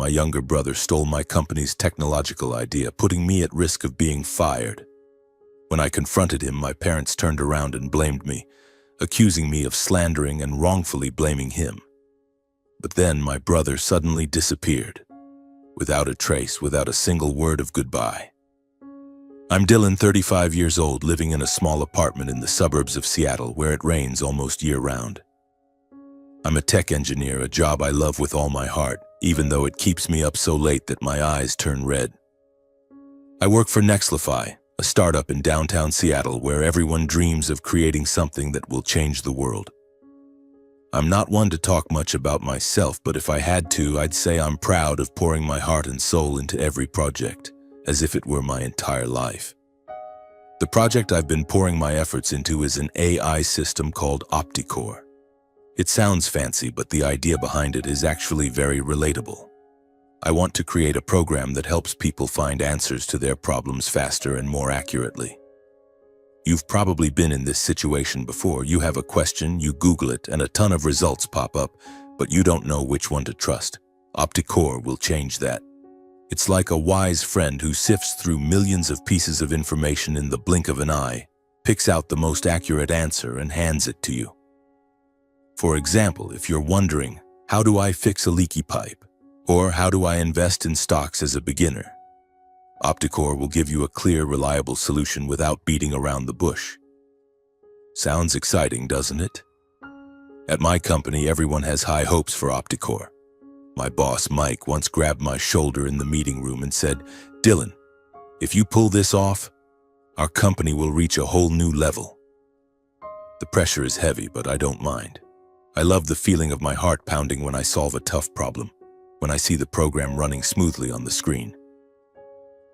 my younger brother stole my company's technological idea, putting me at risk of being fired. When I confronted him, my parents turned around and blamed me, accusing me of slandering and wrongfully blaming him. But then my brother suddenly disappeared, without a trace, without a single word of goodbye. I'm Dylan, 35 years old, living in a small apartment in the suburbs of Seattle where it rains almost year-round. I'm a tech engineer, a job I love with all my heart, even though it keeps me up so late that my eyes turn red. I work for Nextlify, a startup in downtown Seattle where everyone dreams of creating something that will change the world. I'm not one to talk much about myself, but if I had to, I'd say I'm proud of pouring my heart and soul into every project, as if it were my entire life. The project I've been pouring my efforts into is an AI system called OptiCore. It sounds fancy, but the idea behind it is actually very relatable. I want to create a program that helps people find answers to their problems faster and more accurately. You've probably been in this situation before. You have a question, you Google it, and a ton of results pop up, but you don't know which one to trust. OptiCore will change that. It's like a wise friend who sifts through millions of pieces of information in the blink of an eye, picks out the most accurate answer, and hands it to you. For example, if you're wondering, how do I fix a leaky pipe? Or how do I invest in stocks as a beginner? OptiCore will give you a clear, reliable solution without beating around the bush. Sounds exciting, doesn't it? At my company, everyone has high hopes for OptiCore. My boss, Mike, once grabbed my shoulder in the meeting room and said, "Dylan, if you pull this off, our company will reach a whole new level." The pressure is heavy, but I don't mind. I love the feeling of my heart pounding when I solve a tough problem, when I see the program running smoothly on the screen.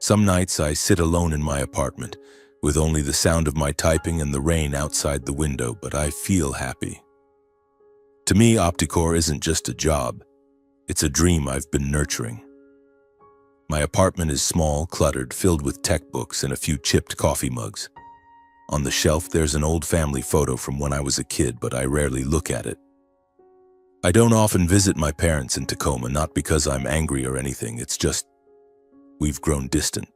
Some nights I sit alone in my apartment, with only the sound of my typing and the rain outside the window, but I feel happy. To me, OptiCore isn't just a job. It's a dream I've been nurturing. My apartment is small, cluttered, filled with tech books and a few chipped coffee mugs. On the shelf, there's an old family photo from when I was a kid, but I rarely look at it. I don't often visit my parents in Tacoma, not because I'm angry or anything, it's just we've grown distant.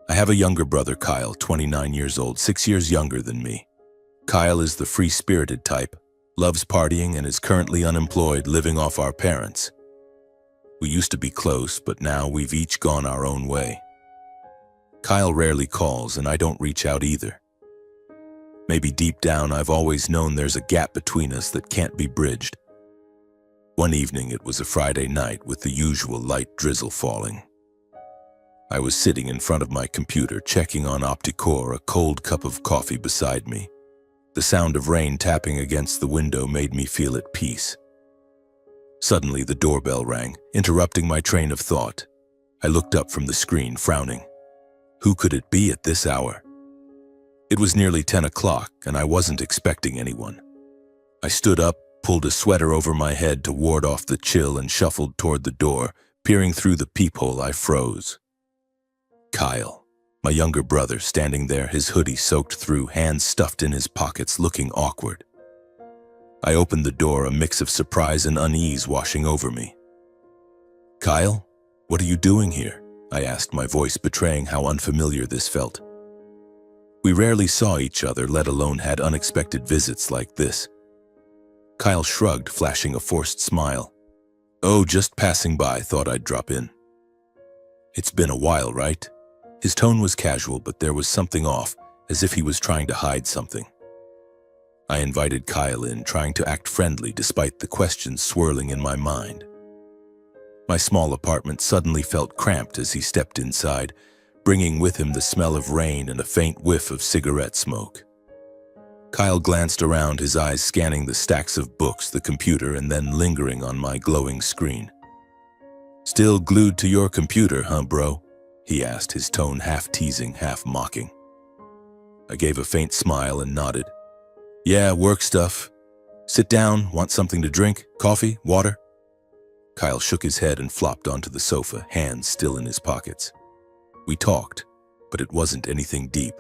I have a younger brother, Kyle, 29 years old, 6 years younger than me. Kyle is the free-spirited type, loves partying, and is currently unemployed, living off our parents. We used to be close, but now we've each gone our own way. Kyle rarely calls, and I don't reach out either. Maybe deep down I've always known there's a gap between us that can't be bridged. One evening, it was a Friday night with the usual light drizzle falling. I was sitting in front of my computer, checking on OptiCore, a cold cup of coffee beside me. The sound of rain tapping against the window made me feel at peace. Suddenly, the doorbell rang, interrupting my train of thought. I looked up from the screen, frowning. Who could it be at this hour? It was nearly 10 o'clock, and I wasn't expecting anyone. I stood up, pulled a sweater over my head to ward off the chill, and shuffled toward the door. Peering through the peephole, I froze. Kyle, my younger brother, standing there, his hoodie soaked through, hands stuffed in his pockets, looking awkward. I opened the door, a mix of surprise and unease washing over me. "Kyle, what are you doing here?" I asked, my voice betraying how unfamiliar this felt. We rarely saw each other, let alone had unexpected visits like this. Kyle shrugged, flashing a forced smile. "Oh, just passing by, thought I'd drop in." "It's been a while, right?" His tone was casual, but there was something off, as if he was trying to hide something. I invited Kyle in, trying to act friendly despite the questions swirling in my mind. My small apartment suddenly felt cramped as he stepped inside, bringing with him the smell of rain and a faint whiff of cigarette smoke. Kyle glanced around, his eyes scanning the stacks of books, the computer, and then lingering on my glowing screen. "Still glued to your computer, huh, bro?" he asked, his tone half teasing, half mocking. I gave a faint smile and nodded. "Yeah, work stuff. Sit down, want something to drink? Coffee? Water?" Kyle shook his head and flopped onto the sofa, hands still in his pockets. We talked, but it wasn't anything deep.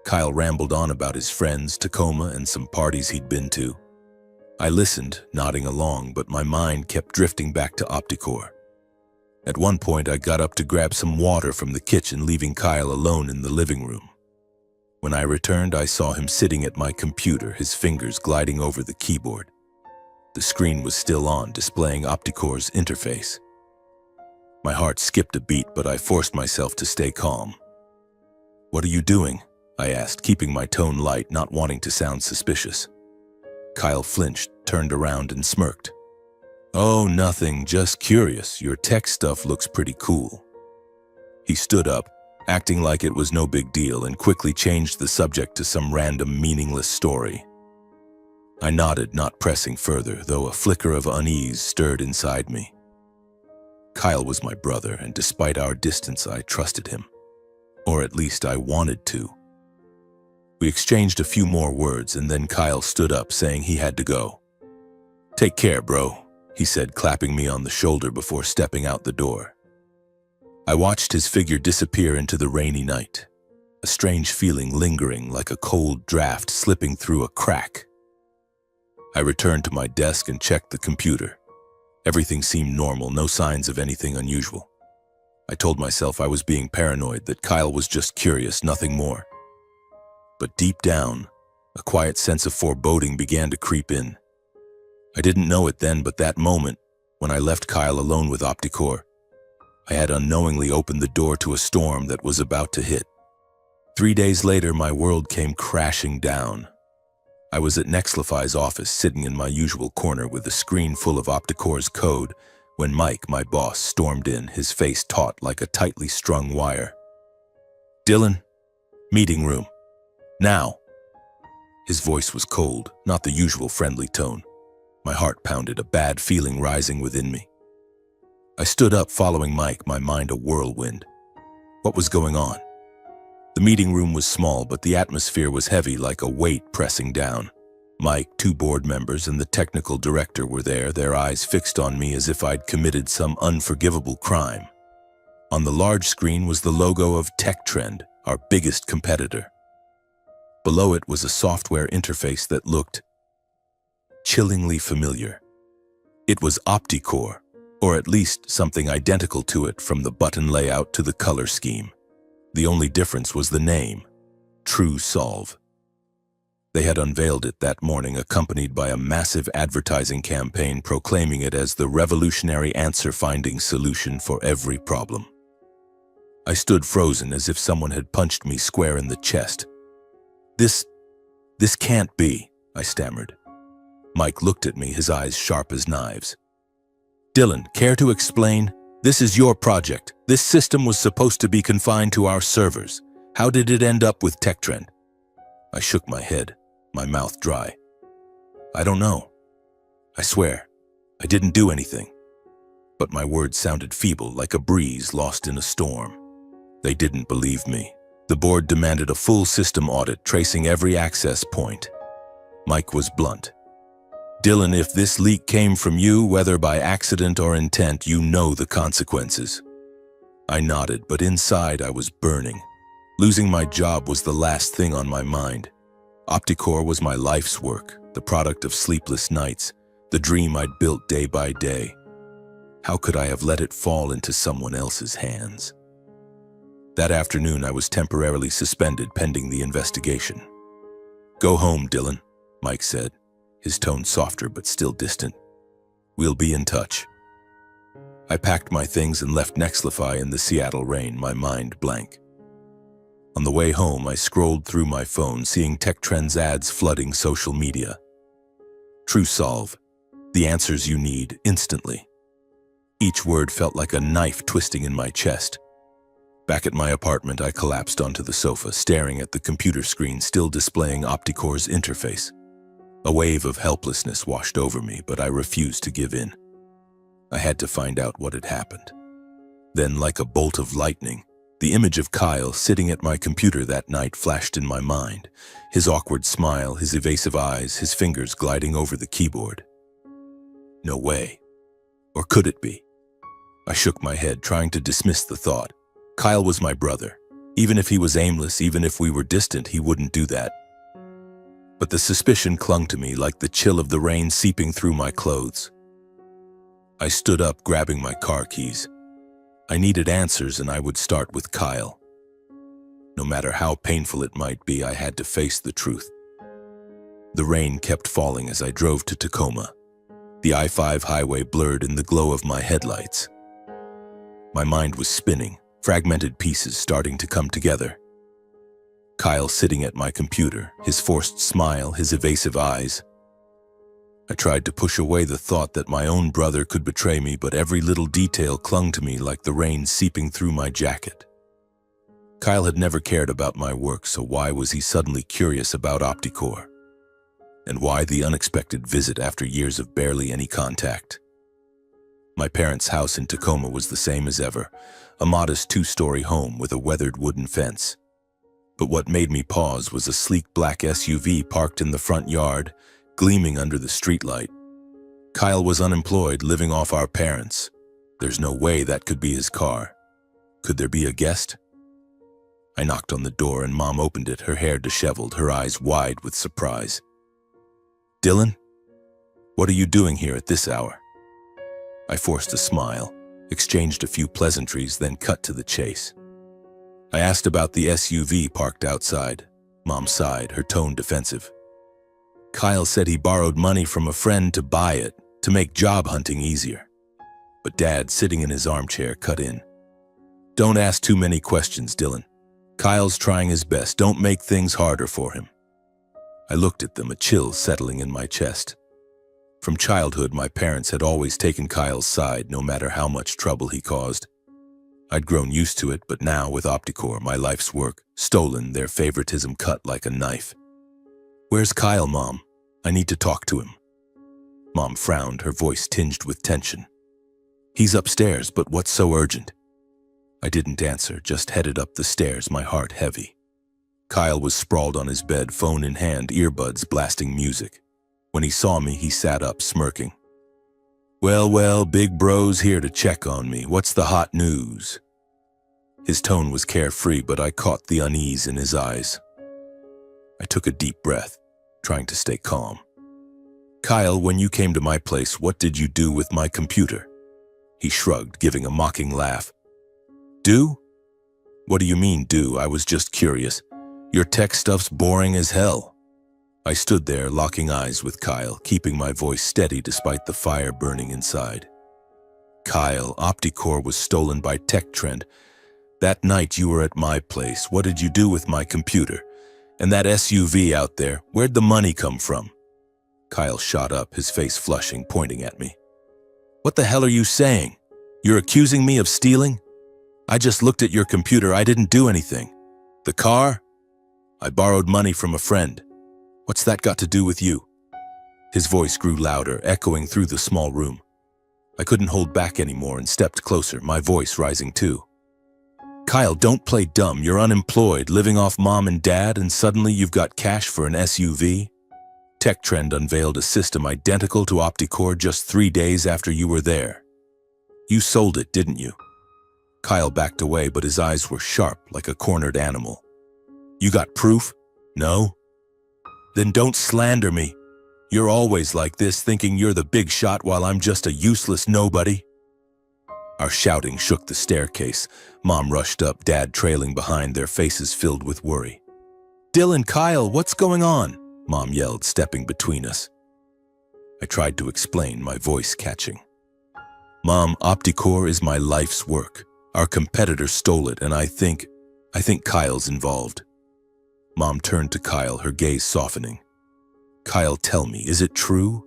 Kyle rambled on about his friends, Tacoma, and some parties he'd been to. I listened, nodding along, but my mind kept drifting back to Opticore. At one point, I got up to grab some water from the kitchen, leaving Kyle alone in the living room. When I returned, I saw him sitting at my computer, his fingers gliding over the keyboard. The screen was still on, displaying Opticore's interface. My heart skipped a beat, but I forced myself to stay calm. "What are you doing?" I asked, keeping my tone light, not wanting to sound suspicious. Kyle flinched, turned around, and smirked. "Oh, nothing, just curious. Your tech stuff looks pretty cool." He stood up, acting like it was no big deal, and quickly changed the subject to some random, meaningless story. I nodded, not pressing further, though a flicker of unease stirred inside me. Kyle was my brother, and despite our distance, I trusted him. Or at least I wanted to. We exchanged a few more words, and then Kyle stood up, saying he had to go. "Take care, bro," he said, clapping me on the shoulder before stepping out the door. I watched his figure disappear into the rainy night, a strange feeling lingering like a cold draft slipping through a crack. I returned to my desk and checked the computer. Everything seemed normal, no signs of anything unusual. I told myself I was being paranoid, that Kyle was just curious, nothing more. But deep down, a quiet sense of foreboding began to creep in. I didn't know it then, but that moment, when I left Kyle alone with Opticore, I had unknowingly opened the door to a storm that was about to hit. 3 days later, my world came crashing down. I was at Nexlify's office, sitting in my usual corner with a screen full of Opticore's code, when Mike, my boss, stormed in, his face taut like a tightly strung wire. "Dylan, meeting room. Now." His voice was cold, not the usual friendly tone. My heart pounded, a bad feeling rising within me. I stood up, following Mike, my mind a whirlwind. What was going on? The meeting room was small, but the atmosphere was heavy, like a weight pressing down. Mike, 2 board members, and the technical director were there, their eyes fixed on me as if I'd committed some unforgivable crime. On the large screen was the logo of TechTrend, our biggest competitor. Below it was a software interface that looked chillingly familiar. It was Opticore, or at least something identical to it, from the button layout to the color scheme. The only difference was the name, TrueSolve. They had unveiled it that morning, accompanied by a massive advertising campaign proclaiming it as the revolutionary answer-finding solution for every problem. I stood frozen, as if someone had punched me square in the chest. This can't be," I stammered. Mike looked at me, his eyes sharp as knives. "Dylan, care to explain? This is your project. This system was supposed to be confined to our servers. How did it end up with TechTrend?" I shook my head, my mouth dry. "I don't know. I swear, I didn't do anything." But my words sounded feeble, like a breeze lost in a storm. They didn't believe me. The board demanded a full system audit, tracing every access point. Mike was blunt. "Dylan, if this leak came from you, whether by accident or intent, you know the consequences." I nodded, but inside I was burning. Losing my job was the last thing on my mind. Opticore was my life's work, the product of sleepless nights, the dream I'd built day by day. How could I have let it fall into someone else's hands? That afternoon, I was temporarily suspended pending the investigation. "Go home, Dylan," Mike said, his tone softer but still distant. "We'll be in touch." I packed my things and left Nexlify in the Seattle rain, my mind blank. On the way home, I scrolled through my phone, seeing TechTrend's ads flooding social media. TrueSolve, the answers you need instantly. Each word felt like a knife twisting in my chest. Back at my apartment, I collapsed onto the sofa, staring at the computer screen still displaying Opticore's interface. A wave of helplessness washed over me, but I refused to give in. I had to find out what had happened. Then, like a bolt of lightning, the image of Kyle sitting at my computer that night flashed in my mind, his awkward smile, his evasive eyes, his fingers gliding over the keyboard. No way. Or could it be? I shook my head, trying to dismiss the thought. Kyle was my brother. Even if he was aimless, even if we were distant, he wouldn't do that. but the suspicion clung to me like the chill of the rain seeping through my clothes. I stood up, grabbing my car keys. I needed answers, and I would start with Kyle. No matter how painful it might be, I had to face the truth. The rain kept falling as I drove to Tacoma. The I-5 highway blurred in the glow of my headlights. My mind was spinning, fragmented pieces starting to come together. Kyle sitting at my computer, his forced smile, his evasive eyes. I tried to push away the thought that my own brother could betray me, but every little detail clung to me like the rain seeping through my jacket. Kyle had never cared about my work, so why was he suddenly curious about OptiCore? And why the unexpected visit after years of barely any contact? My parents' house in Tacoma was the same as ever, a modest 2-story home with a weathered wooden fence. But what made me pause was a sleek black SUV parked in the front yard, gleaming under the streetlight. Kyle was unemployed, living off our parents. There's no way that could be his car. Could there be a guest? I knocked on the door and Mom opened it, her hair disheveled, her eyes wide with surprise. "Dylan, what are you doing here at this hour?" I forced a smile, exchanged a few pleasantries, then cut to the chase. I asked about the SUV parked outside. Mom sighed, her tone defensive. "Kyle said he borrowed money from a friend to buy it, to make job hunting easier." But Dad, sitting in his armchair, cut in. "Don't ask too many questions, Dylan. Kyle's trying his best. Don't make things harder for him." I looked at them, a chill settling in my chest. From childhood, my parents had always taken Kyle's side, no matter how much trouble he caused. I'd grown used to it, but now, with OptiCore, my life's work, stolen, their favoritism cut like a knife. "Where's Kyle, Mom? I need to talk to him." Mom frowned, her voice tinged with tension. "He's upstairs, but what's so urgent?" I didn't answer, just headed up the stairs, my heart heavy. Kyle was sprawled on his bed, phone in hand, earbuds blasting music. When he saw me, he sat up, smirking. Well, big bro's here to check on me. What's the hot news?" His tone was carefree, but I caught the unease in his eyes. I took a deep breath, trying to stay calm. "Kyle, when you came to my place, what did you do with my computer?" He shrugged, giving a mocking laugh. "Do? What do you mean, do? I was just curious. Your tech stuff's boring as hell." I stood there, locking eyes with Kyle, keeping my voice steady despite the fire burning inside. "Kyle, OptiCore was stolen by TechTrend. That night you were at my place. What did you do with my computer? And that SUV out there, where'd the money come from?" Kyle shot up, his face flushing, pointing at me. "What the hell are you saying? You're accusing me of stealing? I just looked at your computer. I didn't do anything. The car? I borrowed money from a friend. What's that got to do with you?" His voice grew louder, echoing through the small room. I couldn't hold back anymore and stepped closer, my voice rising too. "Kyle, don't play dumb. You're unemployed, living off Mom and Dad, and suddenly you've got cash for an SUV? TechTrend unveiled a system identical to OptiCore just 3 days after you were there. You sold it, didn't you?" Kyle backed away, but his eyes were sharp like a cornered animal. "You got proof? No? Then don't slander me. You're always like this, thinking you're the big shot while I'm just a useless nobody." Our shouting shook the staircase. Mom rushed up, Dad trailing behind, their faces filled with worry. "Dylan, Kyle, what's going on?" Mom yelled, stepping between us. I tried to explain, my voice catching. "Mom, OptiCore is my life's work. Our competitor stole it, and I think Kyle's involved." Mom turned to Kyle, her gaze softening. "Kyle, tell me, is it true?"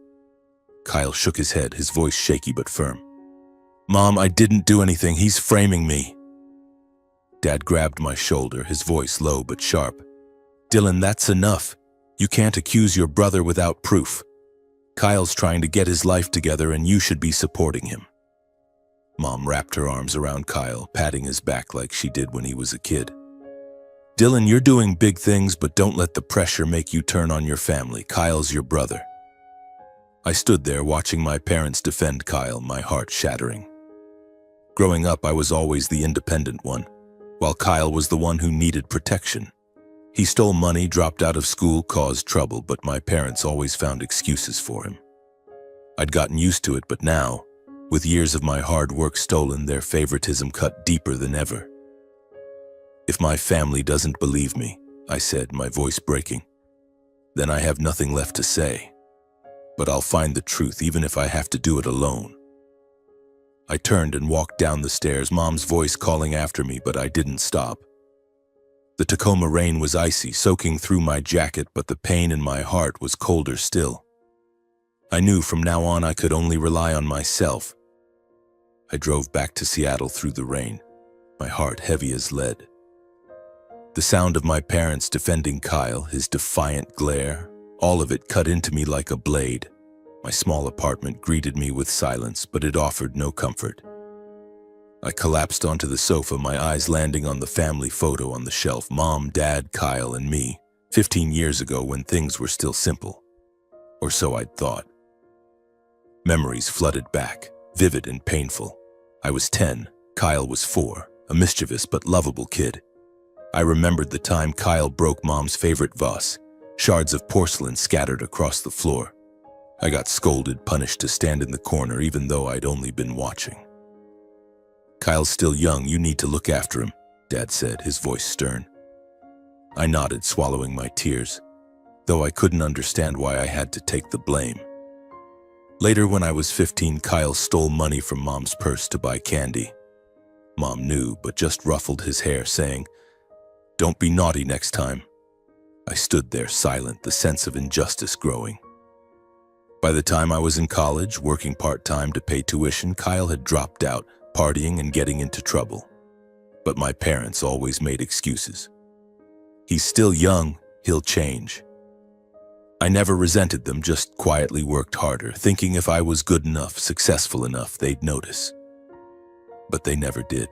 Kyle shook his head, his voice shaky but firm. "Mom, I didn't do anything. He's framing me." Dad grabbed my shoulder, his voice low but sharp. "Dylan, that's enough. You can't accuse your brother without proof. Kyle's trying to get his life together, and you should be supporting him." Mom wrapped her arms around Kyle, patting his back like she did when he was a kid. "Dylan, you're doing big things, but don't let the pressure make you turn on your family. Kyle's your brother." I stood there watching my parents defend Kyle, my heart shattering. Growing up, I was always the independent one, while Kyle was the one who needed protection. He stole money, dropped out of school, caused trouble, but my parents always found excuses for him. I'd gotten used to it, but now, with years of my hard work stolen, their favoritism cut deeper than ever. "If my family doesn't believe me," I said, my voice breaking, "then I have nothing left to say. But I'll find the truth, even if I have to do it alone." I turned and walked down the stairs, Mom's voice calling after me, but I didn't stop. The Tacoma rain was icy, soaking through my jacket, but the pain in my heart was colder still. I knew from now on I could only rely on myself. I drove back to Seattle through the rain, my heart heavy as lead. The sound of my parents defending Kyle, his defiant glare, all of it cut into me like a blade. My small apartment greeted me with silence, but it offered no comfort. I collapsed onto the sofa, my eyes landing on the family photo on the shelf. Mom, Dad, Kyle, and me, 15 years ago when things were still simple. Or so I'd thought. Memories flooded back, vivid and painful. I was 10, Kyle was 4, a mischievous but lovable kid. I remembered the time Kyle broke Mom's favorite vase, shards of porcelain scattered across the floor. I got scolded, punished to stand in the corner even though I'd only been watching. "Kyle's still young, you need to look after him," Dad said, his voice stern. I nodded, swallowing my tears, though I couldn't understand why I had to take the blame. Later, when I was 15, Kyle stole money from Mom's purse to buy candy. Mom knew, but just ruffled his hair, saying, "Don't be naughty next time." I stood there silent, the sense of injustice growing. By the time I was in college, working part-time to pay tuition, Kyle had dropped out, partying and getting into trouble. But my parents always made excuses. "He's still young, he'll change." I never resented them, just quietly worked harder, thinking if I was good enough, successful enough, they'd notice. But they never did.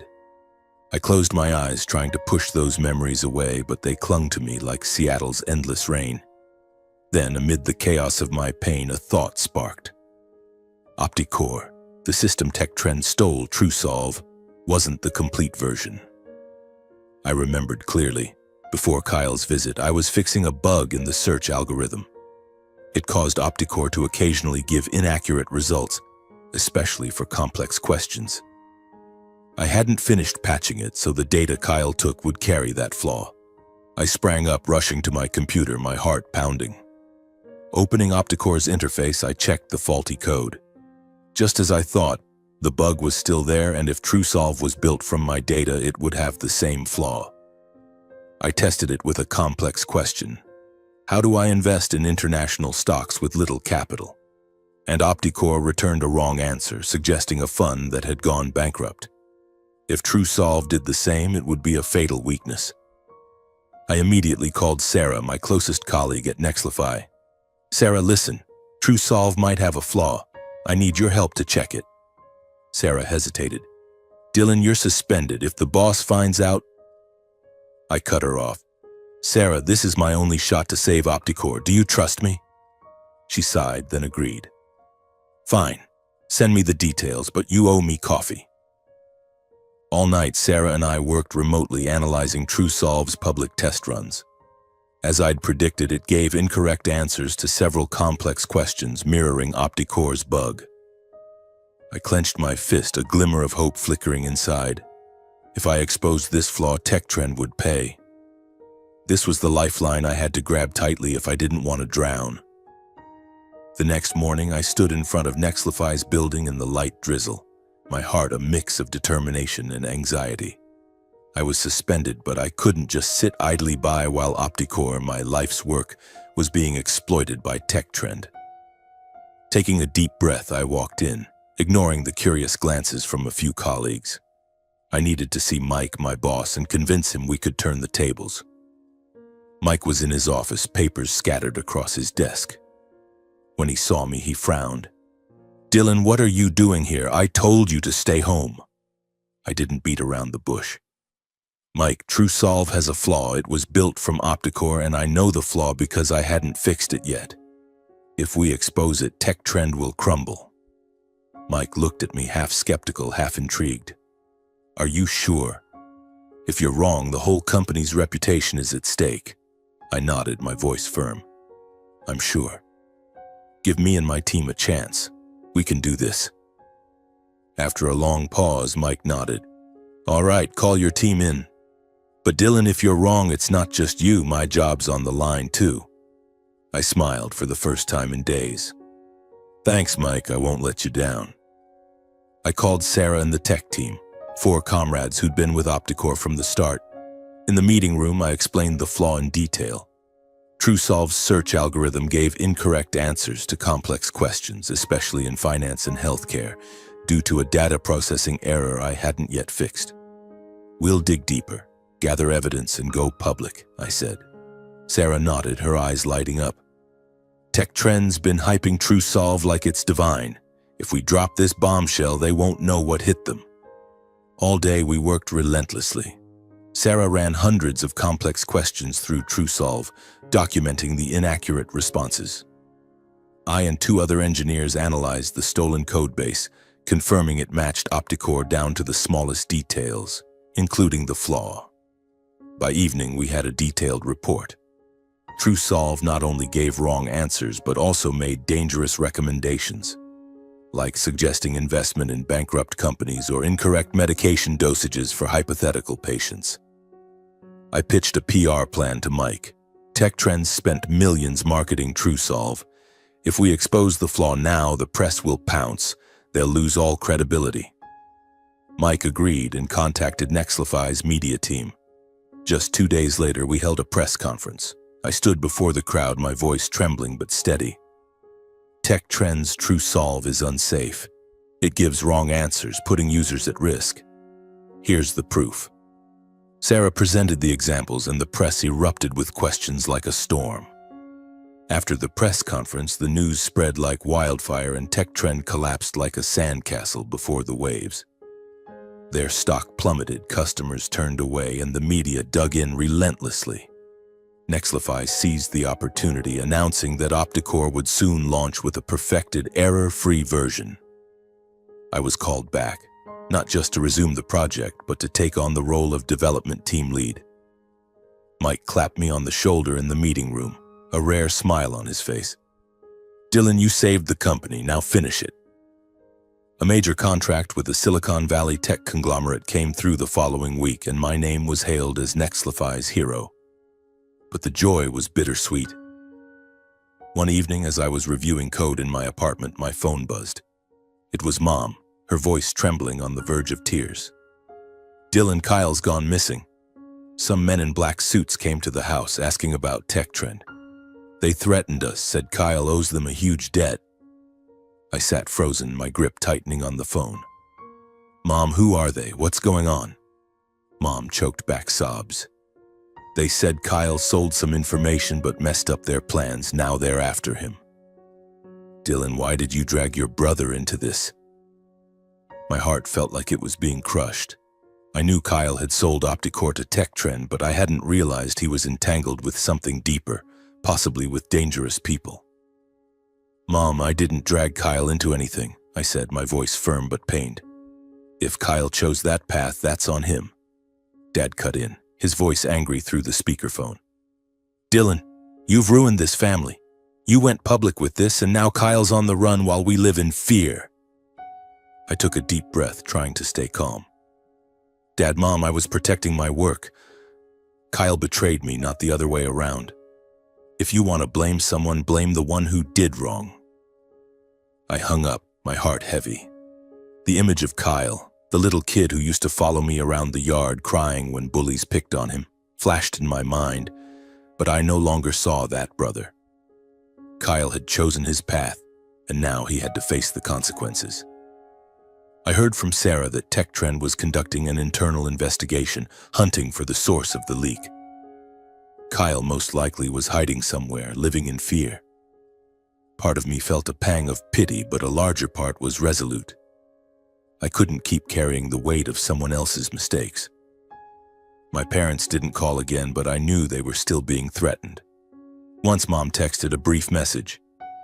I closed my eyes, trying to push those memories away, but they clung to me like Seattle's endless rain. Then, amid the chaos of my pain, a thought sparked. OptiCore, the system tech trend stole, TrueSolve, wasn't the complete version. I remembered clearly. Before Kyle's visit, I was fixing a bug in the search algorithm. It caused OptiCore to occasionally give inaccurate results, especially for complex questions. I hadn't finished patching it, so the data Kyle took would carry that flaw. I sprang up, rushing to my computer, my heart pounding. Opening OptiCore's interface, I checked the faulty code. Just as I thought, the bug was still there, and if TrueSolve was built from my data, it would have the same flaw. I tested it with a complex question. How do I invest in international stocks with little capital? And OptiCore returned a wrong answer, suggesting a fund that had gone bankrupt. If TrueSolve did the same, it would be a fatal weakness. I immediately called Sarah, my closest colleague at Nexlify. "Sarah, listen. TrueSolve might have a flaw. I need your help to check it." Sarah hesitated. "Dylan, you're suspended. If the boss finds out..." I cut her off. "Sarah, this is my only shot to save OptiCore. Do you trust me?" She sighed, then agreed. "Fine. Send me the details, but you owe me coffee." All night, Sarah and I worked remotely, analyzing TrueSolve's public test runs. As I'd predicted, it gave incorrect answers to several complex questions, mirroring OptiCore's bug. I clenched my fist, a glimmer of hope flickering inside. If I exposed this flaw, TechTrend would pay. This was the lifeline I had to grab tightly if I didn't want to drown. The next morning, I stood in front of Nexlify's building in the light drizzle, my heart a mix of determination and anxiety. I was suspended, but I couldn't just sit idly by while OptiCore, my life's work, was being exploited by TechTrend. Taking a deep breath, I walked in, ignoring the curious glances from a few colleagues. I needed to see Mike, my boss, and convince him we could turn the tables. Mike was in his office, papers scattered across his desk. When he saw me, he frowned. "Dylan, what are you doing here? I told you to stay home." I didn't beat around the bush. "Mike, TrueSolve has a flaw. It was built from OptiCore, and I know the flaw because I hadn't fixed it yet. If we expose it, TechTrend will crumble." Mike looked at me, half skeptical, half intrigued. "Are you sure? If you're wrong, the whole company's reputation is at stake." I nodded, my voice firm. I'm sure. Give me and my team a chance. We can do this. After a long pause, Mike nodded. All right, call your team in. But Dylan, if you're wrong, it's not just you. My job's on the line too. I smiled for the first time in days. Thanks, Mike. I won't let you down. I called Sarah and the tech team, 4 comrades who'd been with Opticore from the start. In the meeting room, I explained the flaw in detail. TrueSolve's search algorithm gave incorrect answers to complex questions, especially in finance and healthcare, due to a data processing error I hadn't yet fixed. We'll dig deeper, gather evidence, and go public, I said. Sarah nodded, her eyes lighting up. Tech Trend's been hyping TrueSolve like it's divine. If we drop this bombshell, they won't know what hit them. All day we worked relentlessly. Sarah ran hundreds of complex questions through TrueSolve, documenting the inaccurate responses. I and 2 other engineers analyzed the stolen codebase, confirming it matched Opticore down to the smallest details, including the flaw. By evening, we had a detailed report. TrueSolve not only gave wrong answers, but also made dangerous recommendations, like suggesting investment in bankrupt companies or incorrect medication dosages for hypothetical patients. I pitched a PR plan to Mike. Tech Trends spent millions marketing TrueSolve. If we expose the flaw now, the press will pounce. They'll lose all credibility. Mike agreed and contacted Nexlify's media team. Just 2 days later, we held a press conference. I stood before the crowd, my voice trembling but steady. Tech Trends' TrueSolve is unsafe. It gives wrong answers, putting users at risk. Here's the proof. Sarah presented the examples, and the press erupted with questions like a storm. After the press conference, the news spread like wildfire, and Tech Trend collapsed like a sandcastle before the waves. Their stock plummeted, customers turned away, and the media dug in relentlessly. Nexlify seized the opportunity, announcing that Opticore would soon launch with a perfected, error-free version. I was called back, not just to resume the project, but to take on the role of development team lead. Mike clapped me on the shoulder in the meeting room, a rare smile on his face. Dylan, you saved the company, now finish it. A major contract with the Silicon Valley tech conglomerate came through the following week, and my name was hailed as Nexlify's hero. But the joy was bittersweet. One evening, as I was reviewing code in my apartment, my phone buzzed. It was Mom, her voice trembling on the verge of tears. Dylan, Kyle's gone missing. Some men in black suits came to the house asking about Tech Trend. They threatened us, said Kyle owes them a huge debt. I sat frozen, my grip tightening on the phone. Mom, who are they? What's going on? Mom choked back sobs. They said Kyle sold some information but messed up their plans. Now they're after him. Dylan, why did you drag your brother into this? My heart felt like it was being crushed. I knew Kyle had sold Opticore to Tech Trend, but I hadn't realized he was entangled with something deeper, possibly with dangerous people. Mom, I didn't drag Kyle into anything, I said, my voice firm but pained. If Kyle chose that path, that's on him. Dad cut in, his voice angry through the speakerphone. Dylan, you've ruined this family. You went public with this, and now Kyle's on the run while we live in fear. I took a deep breath, trying to stay calm. Dad, Mom, I was protecting my work. Kyle betrayed me, not the other way around. If you want to blame someone, blame the one who did wrong. I hung up, my heart heavy. The image of Kyle, the little kid who used to follow me around the yard crying when bullies picked on him, flashed in my mind, but I no longer saw that brother. Kyle had chosen his path, and now he had to face the consequences. I heard from Sarah that Tech Trend was conducting an internal investigation, hunting for the source of the leak. Kyle most likely was hiding somewhere, living in fear. Part of me felt a pang of pity, but a larger part was resolute. I couldn't keep carrying the weight of someone else's mistakes. My parents didn't call again, but I knew they were still being threatened. Once Mom texted a brief message.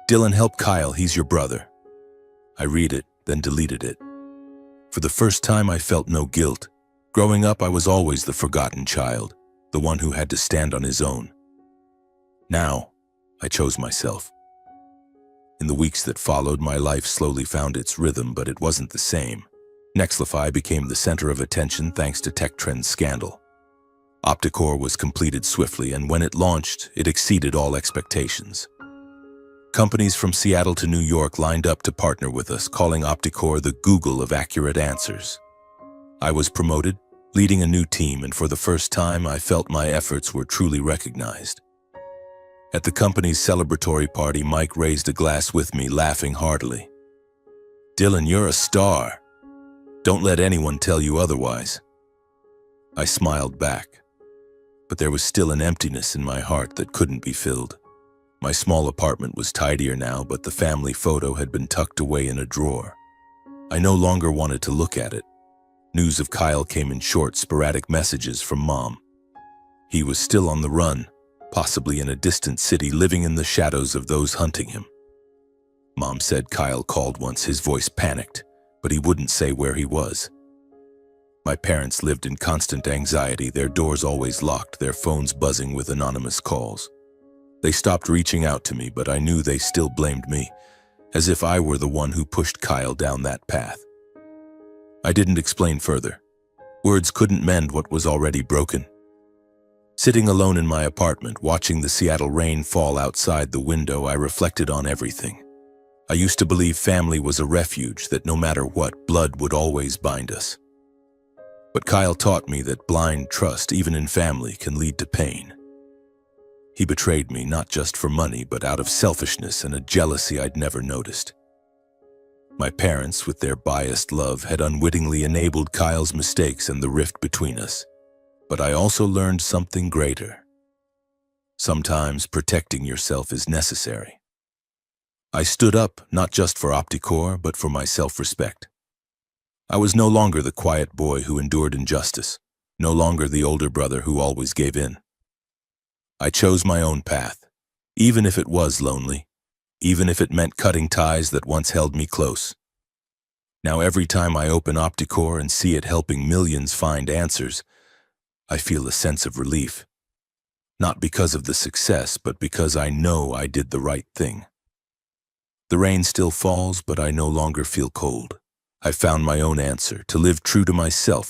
Dylan, help Kyle, he's your brother. I read it, then deleted it. For the first time, I felt no guilt. Growing up, I was always the forgotten child, the one who had to stand on his own. Now, I chose myself. In the weeks that followed, my life slowly found its rhythm, but it wasn't the same. Nexlify became the center of attention thanks to TechTrend's scandal. Opticore was completed swiftly, and when it launched, it exceeded all expectations. Companies from Seattle to New York lined up to partner with us, calling Opticore the Google of accurate answers. I was promoted, leading a new team, and for the first time, I felt my efforts were truly recognized. At the company's celebratory party, Mike raised a glass with me, laughing heartily. "Dylan, you're a star. Don't let anyone tell you otherwise." I smiled back, but there was still an emptiness in my heart that couldn't be filled. My small apartment was tidier now, but the family photo had been tucked away in a drawer. I no longer wanted to look at it. News of Kyle came in short, sporadic messages from Mom. He was still on the run, possibly in a distant city, living in the shadows of those hunting him. Mom said Kyle called once, his voice panicked, but he wouldn't say where he was. My parents lived in constant anxiety, their doors always locked, their phones buzzing with anonymous calls. They stopped reaching out to me, but I knew they still blamed me, as if I were the one who pushed Kyle down that path. I didn't explain further. Words couldn't mend what was already broken. Sitting alone in my apartment, watching the Seattle rain fall outside the window, I reflected on everything. I used to believe family was a refuge, that no matter what, blood would always bind us. But Kyle taught me that blind trust, even in family, can lead to pain. He betrayed me, not just for money, but out of selfishness and a jealousy I'd never noticed. My parents, with their biased love, had unwittingly enabled Kyle's mistakes and the rift between us. But I also learned something greater. Sometimes protecting yourself is necessary. I stood up, not just for Opticore, but for my self-respect. I was no longer the quiet boy who endured injustice, no longer the older brother who always gave in. I chose my own path, even if it was lonely, even if it meant cutting ties that once held me close. Now every time I open Opticore and see it helping millions find answers, I feel a sense of relief. Not because of the success, but because I know I did the right thing. The rain still falls, but I no longer feel cold. I found my own answer, to live true to myself,